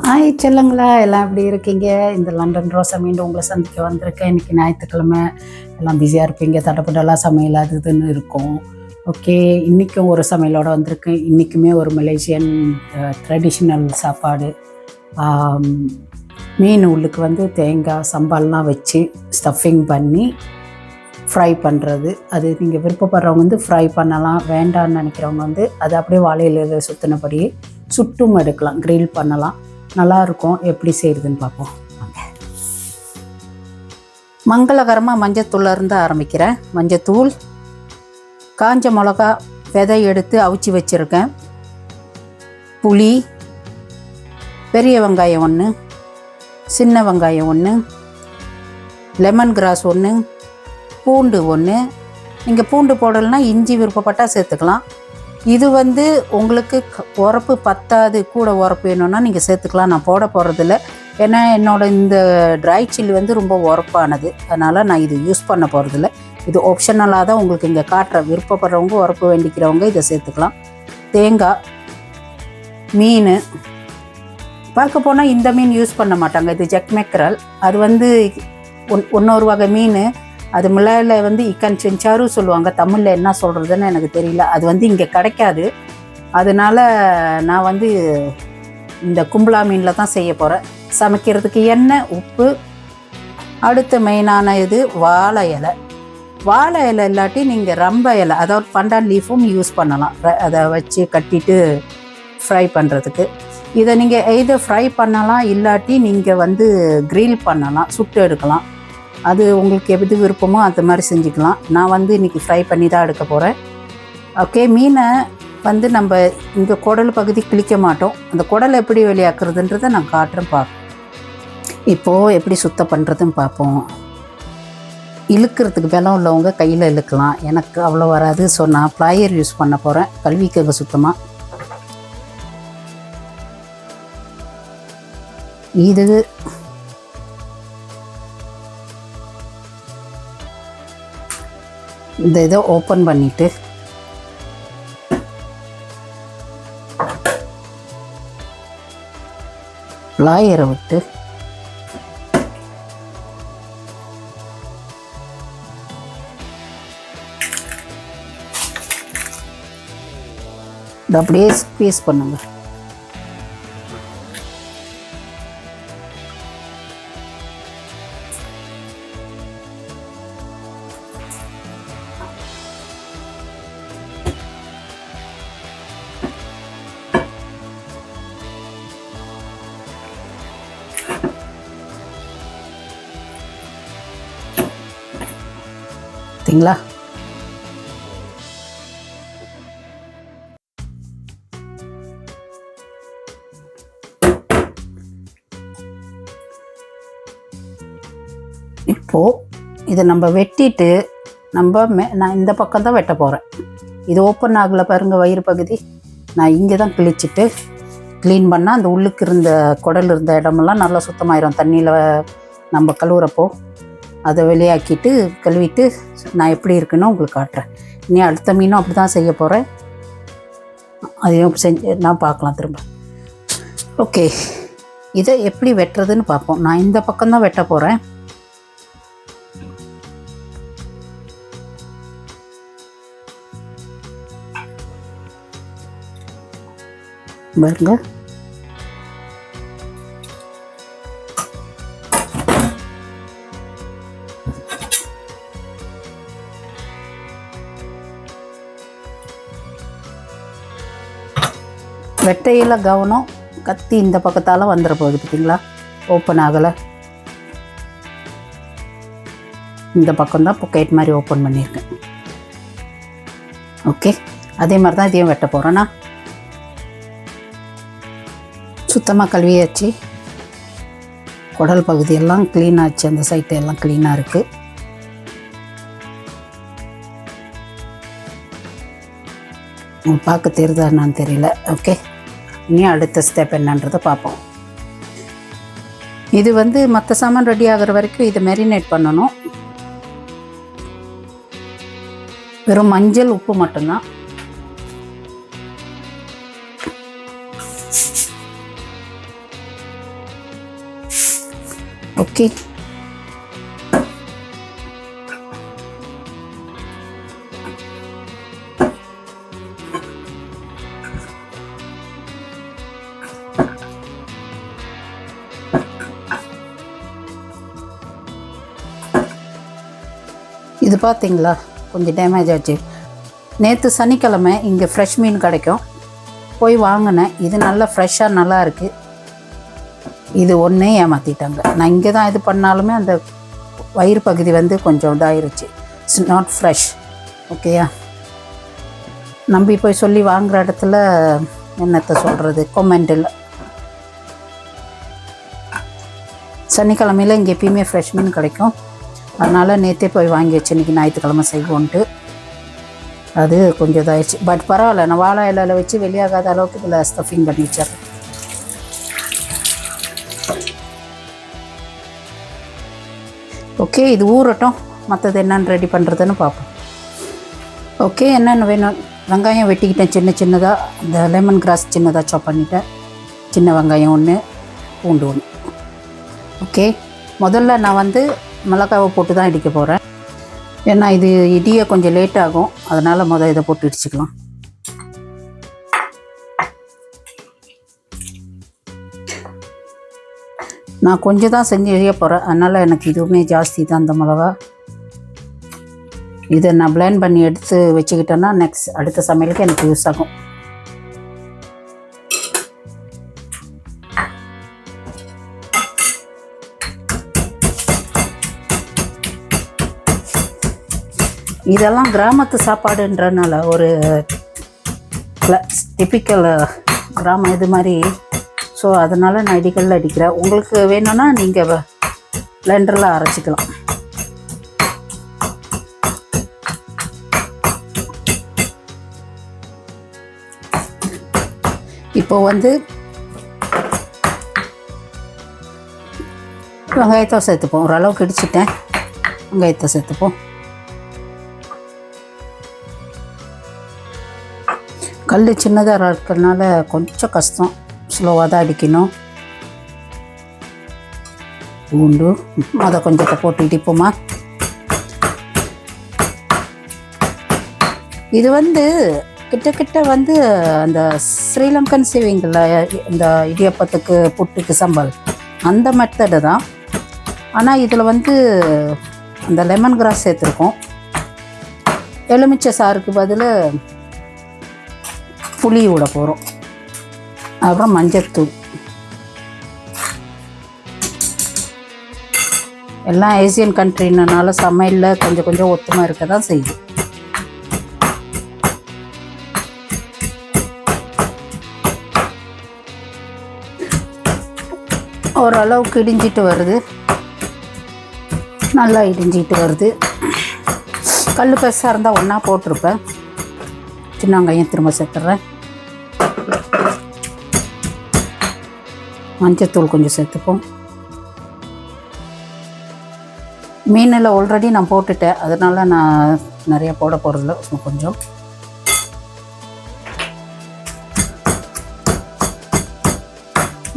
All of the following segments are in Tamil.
ஹாய் செல்லுங்களா, எல்லாம் எப்படி இருக்கீங்க? இந்த லண்டன் ரோஸை மீண்டும் உங்களை சந்திக்க வந்திருக்கேன். இன்றைக்கி ஞாயிற்றுக்கிழமை, எல்லாம் பிஸியாக இருப்பீங்க. தடப்படலாம் சமையல் அது இதுன்னு இருக்கும். ஓகே, இன்றைக்கும் ஒரு சமையலோடு வந்திருக்கேன். இன்றைக்குமே ஒரு மலேசியன் ட்ரெடிஷ்னல் சாப்பாடு. மீன் உள்ளுக்கு வந்து தேங்காய் சம்பால்லாம் வச்சு ஸ்டஃபிங் பண்ணி ஃப்ரை பண்ணுறது. அது நீங்கள் விருப்பப்படுறவங்க வந்து ஃப்ரை பண்ணலாம், வேண்டான்னு நினைக்கிறவங்க வந்து அதை அப்படியே வாழையில சுற்றினபடியே சுட்டும் எடுக்கலாம், கிரில் பண்ணலாம். நல்லாயிருக்கும். எப்படி செய்கிறதுன்னு பார்ப்போம். மங்களகரமாக மஞ்சத்தூள்லேருந்து ஆரம்பிக்கிறேன். மஞ்சத்தூள், காஞ்ச மிளகா விதை எடுத்து அவிச்சி வச்சுருக்கேன், புளி, பெரிய வெங்காயம் 1, சின்ன வெங்காயம் 1, லெமன் கிராஸ் 1, பூண்டு 1. நீங்கள் பூண்டு போடலைன்னா இஞ்சி விருப்பப்பட்டால் சேர்த்துக்கலாம். இது வந்து உங்களுக்கு உரப்பு பத்தாது, கூட உரப்பு வேணும்னா நீங்கள் சேர்த்துக்கலாம். நான் போட போகிறதில்ல, ஏன்னா என்னோடய இந்த ட்ரை சில்லி வந்து ரொம்ப உரப்பானது, அதனால் நான் இது யூஸ் பண்ண போகிறதில்ல. இது ஆப்ஷனலாக தான் உங்களுக்கு இங்கே காட்டுற. விருப்பப்படுறவங்க, உரப்பு வேண்டிக்கிறவங்க இதை சேர்த்துக்கலாம். தேங்காய், மீன் பார்க்க போனால் இந்த மீன் யூஸ் பண்ண மாட்டாங்க, இது ஜெக் மேக்கரல். அது வந்து இன்னொரு வகை மீன். அது மிளகில் வந்து இக்கன் செஞ்சாரும் சொல்லுவாங்க, தமிழில் என்ன சொல்கிறதுன்னு எனக்கு தெரியல. அது வந்து இங்கே கிடைக்காது, அதனால் நான் வந்து இந்த கும்பலா மீனில் தான் செய்ய போகிறேன். சமைக்கிறதுக்கு எண்ணெய், உப்பு. அடுத்த மெயினான இது வாழை இலை. வாழை இலை இல்லாட்டி நீங்கள் ரம்ப இலை, அதாவது பண்டான் லீஃபும் யூஸ் பண்ணலாம். அதை வச்சு கட்டிட்டு ஃப்ரை பண்ணுறதுக்கு. இதை நீங்கள் எதை ஃப்ரை பண்ணலாம், இல்லாட்டி நீங்கள் வந்து கிரில் பண்ணலாம், சுட்டு எடுக்கலாம். அது உங்களுக்கு எது விருப்பமோ அந்த மாதிரி செஞ்சுக்கலாம். நான் வந்து இன்றைக்கி ஃப்ரை பண்ணி தான் எடுக்க போகிறேன். ஓகே, மீனை வந்து நம்ம இங்கே குடல் பகுதி கிழிக்க மாட்டோம். அந்த குடலை எப்படி வெளியாக்குறதுன்றதை நான் காட்டுறேன், பார்ப்போம். இப்போது எப்படி சுத்தம் பண்ணுறதுன்னு பார்ப்போம். இழுக்கிறதுக்கு பலம் உள்ளவங்க கையில் இழுக்கலாம், எனக்கு அவ்வளோ வராது. ஸோ நான் ப்ளாயர் யூஸ் பண்ண போகிறேன். கழுவிக்கங்க சுத்தமாக. இது இந்த இதை ஓப்பன் பண்ணிவிட்டு ப்ளாயரை விட்டு இதை அப்படியே ஸ்க்வீஸ் பண்ணுங்க. பார்த்தீங்களா? இப்போது இதை நம்ம வெட்டிட்டு நான் இந்த பக்கம் தான் வெட்ட போகிறேன். இது ஓப்பன் ஆகலை பாருங்கள், வயிறு பகுதி. நான் இங்கே தான் கிழிச்சிட்டு க்ளீன் பண்ணால் அந்த உள்ளுக்கு இருந்த குடல் இருந்த இடமெல்லாம் நல்லா சுத்தமாயிரும். தண்ணியில் நம்ம கழுவுறப்போ அதை வெளியாக்கிட்டு கழுவிட்டு நான் எப்படி இருக்குன்னு உங்களுக்கு காட்டுறேன். இனி அடுத்த மீனும் அப்படி தான் செய்ய போகிறேன். அதையும் செஞ்சு நான் பார்க்கலாம் திரும்ப. ஓகே, இதை எப்படி வெட்டுறதுன்னு பார்ப்போம். நான் இந்த பக்கம்தான் வெட்ட போகிறேன். பாருங்க, வெட்டையில் கவனம். கத்தி இந்த பக்கத்தால் வந்துட போகுது, பார்த்தீங்களா? ஓப்பன் ஆகலை. இந்த பக்கம்தான் பொக்கெட் மாதிரி ஓப்பன் பண்ணியிருக்கேன். ஓகே, அதே மாதிரி தான் இதையும் வெட்ட போகிறேன்னா. சுத்தமாக கழுவியாச்சு, குடல் பகுதியெல்லாம் க்ளீன் ஆச்சு, அந்த சைட்டை எல்லாம் க்ளீனாக இருக்குது. பார்க்க தெரியுதா என்னான்னு தெரியல. ஓகே, இனி அடுத்த ஸ்டெப் என்னன்றதை பார்ப்போம். இது வந்து மற்ற சாமான் ரெடி ஆகிற வரைக்கும் இதை மேரினேட் பண்ணணும். வெறும் மஞ்சள், உப்பு மட்டும்தான். ஓகே. இது பார்த்தீங்களா, கொஞ்சம் டேமேஜ் ஆச்சு. நேற்று சனிக்கிழமை இங்கே ஃப்ரெஷ் மீன் கிடைக்கும், போய் வாங்கினேன். இது நல்லா ஃப்ரெஷ்ஷாக நல்லா இருக்குது. இது ஒன்றே ஏமாற்றிட்டாங்க. நான் இங்கே தான் இது பண்ணாலுமே அந்த வயிறு பகுதி வந்து கொஞ்சம் இதாகிருச்சு. It's not fresh. ஓகேயா, நம்பி போய் சொல்லி வாங்குகிற இடத்துல என்னத்தை சொல்கிறது, கொமெண்ட் இல்லை. சனிக்கிழமையில் இங்கே எப்பயுமே ஃப்ரெஷ் மீன் கிடைக்கும். அதனால் நேற்றே போய் வாங்கி வச்சு இன்றைக்கி ஞாயிற்றுக்கிழமை செய்வோன்ட்டு அது கொஞ்சம் இதாகிடுச்சு. பட் பரவாயில்ல, நான் வாழை இலையில் வச்சு வெளியாகாத அளவுக்கு இதில் ஸ்டஃபிங் பண்ணி வச்சிடுறேன். ஓகே, இது ஊறட்டும். மற்றது என்னென்னு ரெடி பண்ணுறதுன்னு பார்ப்போம். ஓகே, என்னென்ன வேணும். வெங்காயம் வெட்டிக்கிட்டேன் சின்ன சின்னதாக. இந்த லெமன் கிராஸ் சின்னதாக சாப் பண்ணிட்டேன். சின்ன வெங்காயம் 1, பூண்டு 1. ஓகே, முதல்ல நான் வந்து மிளகாவை போட்டு தான் இடிக்க போகிறேன். ஏன்னா இது இடிய கொஞ்சம் லேட் ஆகும், அதனால் இதை போட்டு இடிச்சுக்கலாம். நான் கொஞ்சம் தான் செஞ்சு செய்ய போகிறேன், அதனால் எனக்கு இதுவுமே ஜாஸ்தி தான் அந்த மிளகா. இதை நான் பிளெண்ட் பண்ணி எடுத்து வச்சுக்கிட்டேன்னா அடுத்த சமையலுக்கு எனக்கு யூஸ் ஆகும். இதெல்லாம் கிராமத்து சாப்பாடுன்றனால ஒரு டிப்பிக்கல் கிராமம் இது மாதிரி. ஸோ அதனால் நான் இடிகளில் அடிக்கிறேன். உங்களுக்கு வேணும்னா நீங்கள் பிளெண்டரில் அரைச்சிக்கலாம். இப்போ வந்து வெங்காயத்தை சேர்த்துப்போம். ஓரளவுக்கு இடிச்சிட்டேன், வெங்காயத்தை சேர்த்துப்போம். கல் சின்னதாக இருக்கிறதுனால கொஞ்சம் கஷ்டம், ஸ்லோவாக தான் அடிக்கணும். பூண்டு அதை கொஞ்சத்தை போட்டு இடிப்போமா. இது வந்து கிட்ட வந்து அந்த ஸ்ரீலங்கன் செய்வீங்கள, இந்த இடியப்பத்துக்கு புட்டுக்கு சம்பல், அந்த மெத்தடு தான். ஆனால் இதில் வந்து அந்த லெமன் கிராஸ் சேர்த்துருக்கோம். எலுமிச்சை சாருக்கு பதில் புளி விட போகிறோம். அப்புறம் மஞ்சத்தூள். எல்லாம் ஏசியன் கண்ட்ரினால சமையலில் கொஞ்சம் கொஞ்சம் ஒத்துமை இருக்க தான் செய்யுது. ஓரளவுக்கு இடிஞ்சிட்டு வருது, நல்லா இடிஞ்சிட்டு வருது. கல் பெருசாக இருந்தால் ஒன்றா போட்டிருப்பேன். சின்ன வெங்காயம் திரும்ப சேர்த்துட்றேன். மஞ்சத்தூள் கொஞ்சம் சேர்த்துப்போம். மீனில் ஆல்ரெடி நான் போட்டுட்டேன், அதனால் நான் நிறையா போட போகிறதில்ல, கொஞ்சம்.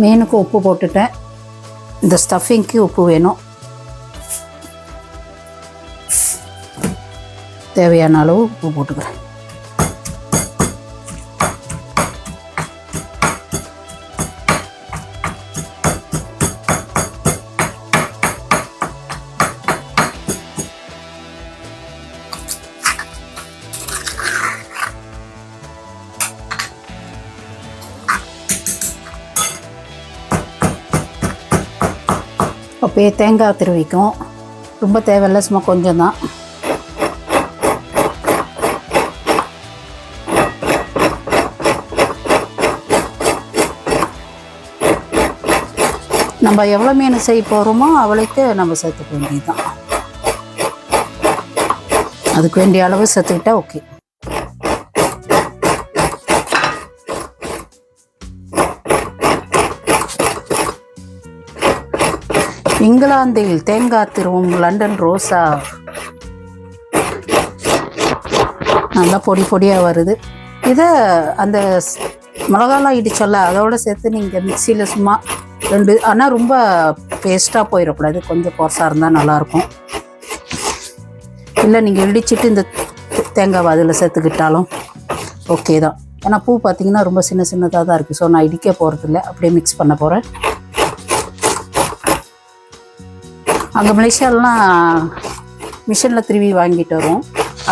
மீனுக்கு உப்பு போட்டுட்டேன். இந்த ஸ்டஃபிங்க்கு உப்பு வேணும். தேவையான அளவு உப்பு போட்டுக்கிறேன். அப்போயே தேங்காய் திருவிக்கும். ரொம்ப தேவையில்லை, சும்மா கொஞ்சம் தான். நம்ம எவ்வளோ மீன் செய்ய போகிறோமோ அவளுக்கு நம்ம சேர்த்துக்க வேண்டியது தான். அதுக்கு வேண்டிய அளவு சேர்த்துக்கிட்டா ஓகே. இங்கிலாந்தில் தேங்காய் திருவும் லண்டன் ரோஸா. நல்லா பொடி பொடியாக வருது. இதை அந்த மிளகாலாம் இடிச்சோல்ல, அதோடு சேர்த்து நீங்கள் மிக்சியில் சும்மா 2. ஆனால் ரொம்ப பேஸ்ட்டாக போயிடக்கூடாது, கொஞ்சம் கோர்ஸாக இருந்தால் நல்லாயிருக்கும். இல்லை நீங்கள் இடிச்சிட்டு இந்த தேங்காவை அதில் சேர்த்துக்கிட்டாலும் ஓகே தான். ஏன்னா பூ பார்த்திங்கன்னா ரொம்ப சின்ன சின்னதாக தான் இருக்குது. ஸோ நான் இடிக்க போகிறதில்ல, அப்படியே மிக்ஸ் பண்ண போகிறேன். அங்கே மலேசியாலலாம் மிஷினில் திருவி வாங்கிட்டு வரும்.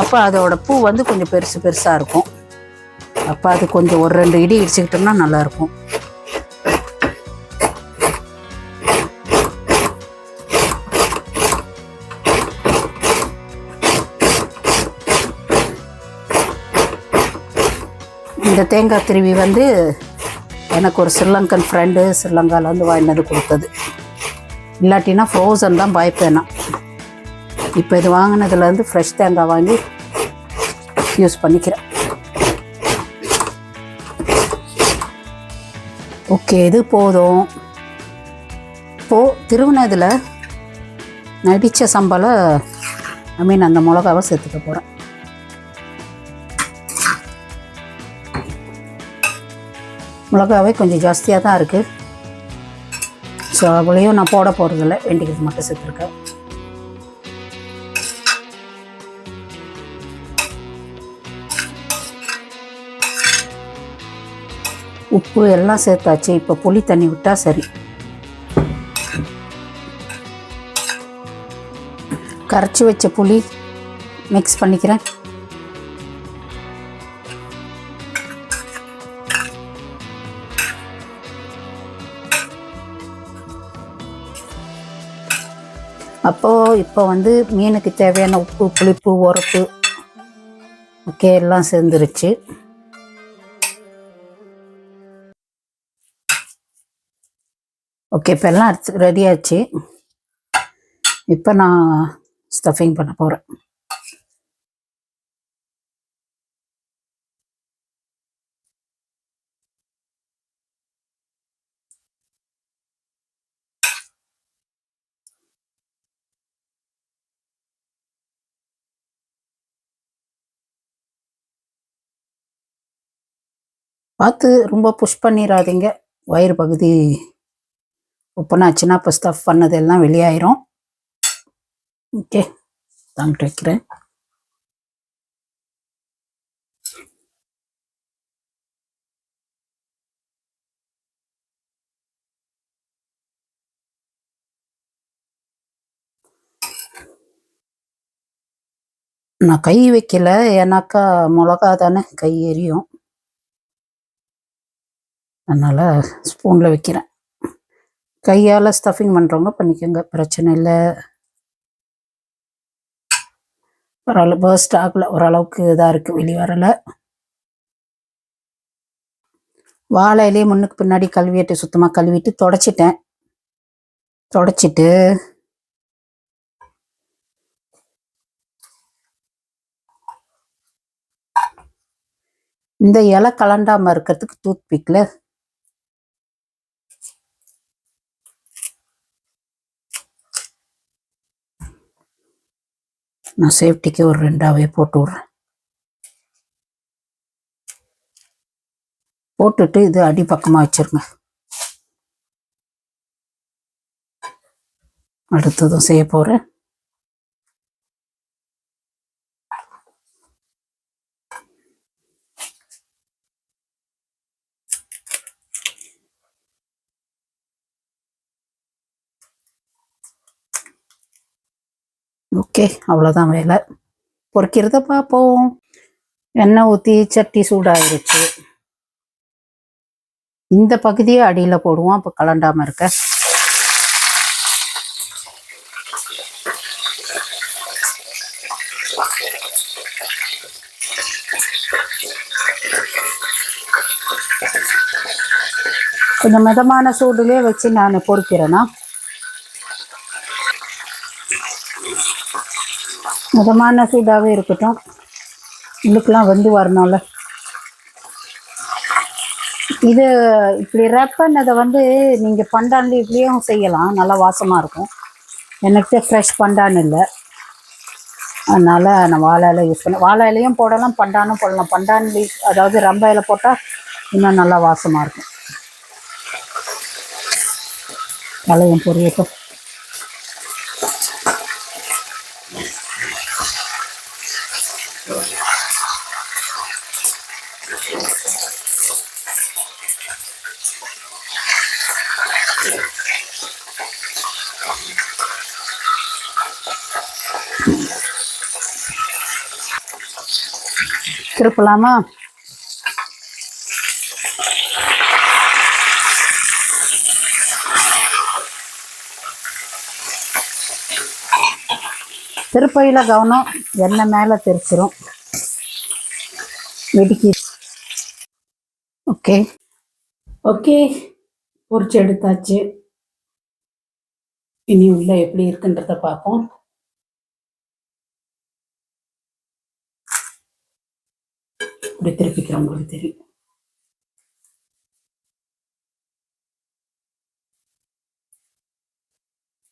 அப்போ அதோட பூ வந்து கொஞ்சம் பெருசு பெருசாக இருக்கும். அப்போ அது கொஞ்சம் ஒரு 2 இடி இடிச்சுக்கிட்டோம்னா நல்லாயிருக்கும். இந்த தேங்காய் திருவி வந்து எனக்கு ஒரு ஸ்ரீலங்கன் ஃப்ரெண்டு ஸ்ரீலங்காவில் வந்து வாங்கினது கொடுத்தது. இல்லாட்டினா ஃப்ரோசன் தான் பாய்ப்பேன் நான். இப்போ இது வாங்கினதுலேருந்து ஃப்ரெஷ் தேங்காய் வாங்கி யூஸ் பண்ணிக்கிறேன். ஓகே, இது போதும். இப்போது திருவினதில் நடித்த சம்பளை அந்த மிளகாவை சேர்த்துக்க போகிறேன். மிளகாவே கொஞ்சம் ஜாஸ்தியாக தான் இருக்குது. ஸோ அவ்வளையும் நான் போட போகிறதில்ல, வேண்டிக்கிறது மட்டும் சேர்த்துருக்கேன். உப்பு எல்லாம் சேர்த்தாச்சு. இப்போ புளி தண்ணி விட்டால் சரி. கரைச்சி வச்ச புளி மிக்ஸ் பண்ணிக்கிறேன். இப்போ வந்து மீனுக்கு தேவையான உப்பு, புளிப்பு, உரப்பு ஓகே எல்லாம் சேர்ந்துருச்சு. ஓகே, இப்போ எல்லாம் ரெடி ஆச்சு. இப்போ நான் ஸ்டஃபிங் பண்ண போகிறேன். பார்த்து ரொம்ப புஷ் பண்ணிடாதீங்க, வயிறு பகுதி உப்புனாச்சுன்னா இப்போ ஸ்டஃப் பண்ணது எல்லாம் வெளியாயிரும். ஓகே, தாங்கிட்டு வைக்கிறேன். நான் கை வைக்கல, ஏன்னாக்கா மிளகா தானே கை எரியும், அதனால் ஸ்பூனில் வைக்கிறேன். கையால் ஸ்டஃபிங் பண்ணுறவங்க பண்ணிக்கோங்க, பிரச்சனை இல்லை. ஓரளவு பர்ஸ்ட் ஆகலை, ஓரளவுக்கு இதாக இருக்குது, வெளியே வரலை. வாழையிலே முன்னுக்கு பின்னாடி கழுவிட்டு சுத்தமாக கழுவிட்டு தொடச்சிட்டேன். தொடச்சிட்டு இந்த இலை கலண்டாமல் இருக்கிறதுக்கு டூத் பிக்கில் நான் சேஃப்டிக்கு ஒரு 2ஆவே போட்டு விட்றேன். போட்டுட்டு இது அடிப்பக்கமாக வச்சிருங்க. அடுத்ததும் செய்ய போகிறேன். ஓகே, அவ்வளோதான் வேலை. பொரிக்கிறத பார்ப்போம். எண்ணெய் ஊற்றி சட்டி சூடாகிருச்சு. இந்த பகுதியை அடியில் போடுவோம், அப்போ கலண்டாமல் இருக்க. கொஞ்சம் மிதமான சூடுலேயே வச்சு நான் பொரிக்கிறேன்னா, மிதமான சூடாகவே இருக்கட்டும், உள்ளுக்கெல்லாம் வந்து வரணும்ல. இது இப்படி ரேப் பண்ணதை வந்து நீங்கள் பண்டான்ல இப்படியும் செய்யலாம், நல்லா வாசமாக இருக்கும். எனக்கு ஃப்ரெஷ் பண்டான் இல்லை, அதனால் நான் வாழை இலை யூஸ் பண்ணேன். வாழை இலையும் போடலாம், பண்டானும் போடலாம். பண்டான் லீஃப், அதாவது ரம்ப இலை போட்டால் இன்னும் நல்லா வாசமாக இருக்கும். களையம் பொரியட்டும். திருப்பலாமா? திருப்பையில் கவனம், எண்ணெய் மேலே தெரிச்சிரும், வெடிக்கி. ஓகே ஓகே, பொரிச்சு எடுத்தாச்சு. இனி உள்ள எப்படி இருக்குன்றத பார்ப்போம். இப்படி திருப்பிக்கிறோம், உங்களுக்கு தெரியும்.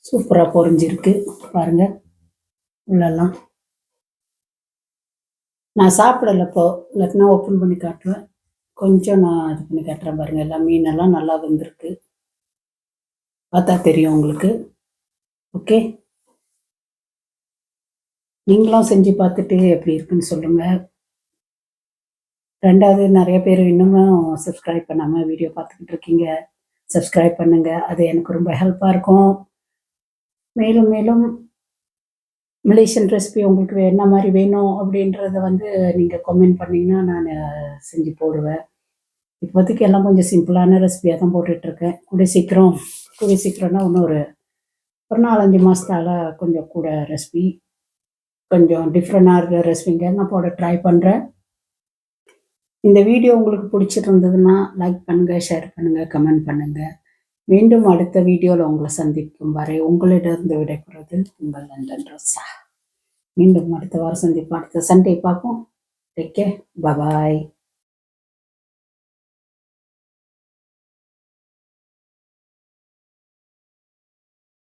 சூப்பராக பொரிஞ்சிருக்கு பாருங்க. உள்ளெல்லாம் நான் சாப்பிடல இப்போ, இல்லாட்டினா ஓப்பன் பண்ணி காட்டுவேன். கொஞ்சம் நான் இது பண்ணி காட்டுறேன் பாருங்கள். எல்லாம் மீனெல்லாம் நல்லா வந்திருக்கு, பார்த்தா தெரியும் உங்களுக்கு. ஓகே, நீங்களும் செஞ்சு பார்த்துட்டு எப்படி இருக்குன்னு சொல்லுங்கள். ரெண்டாவது, நிறைய பேர் இன்னமும் சப்ஸ்கிரைப் பண்ணாமல் வீடியோ பார்த்துக்கிட்டு இருக்கீங்க. சப்ஸ்கிரைப் பண்ணுங்கள், அது எனக்கு ரொம்ப ஹெல்ப்பாக இருக்கும். மேலும் மேலும் மலேசியன் ரெசிபி உங்களுக்கு என்ன மாதிரி வேணும் அப்படின்றத வந்து நீங்கள் கமெண்ட் பண்ணிங்கன்னா நான் செஞ்சு போடுவேன். இப்போதைக்கு எல்லாம் கொஞ்சம் சிம்பிளான ரெசிபியாக தான் போட்டுட்ருக்கேன். கூடிய சீக்கிரம்னா இன்னும் ஒரு 4-5 மாதத்தால் கொஞ்சம் கூட ரெசிபி, கொஞ்சம் டிஃப்ரெண்டான ரெசிபிங்க நான் போட ட்ரை பண்ணுறேன். இந்த வீடியோ உங்களுக்கு பிடிச்சிருந்ததுன்னா லைக் பண்ணுங்கள், ஷேர் பண்ணுங்கள், கமெண்ட் பண்ணுங்கள். மீண்டும் அடுத்த வீடியோவில் உங்களை சந்திக்கும் வரை உங்களிடமிருந்து விடைபெறுவது உங்கள் லண்டன் ரோசா. மீண்டும் அடுத்த வாரம் சந்திப்போம். அடுத்த சண்டே பார்ப்போம். டேக் கேர், பாய்.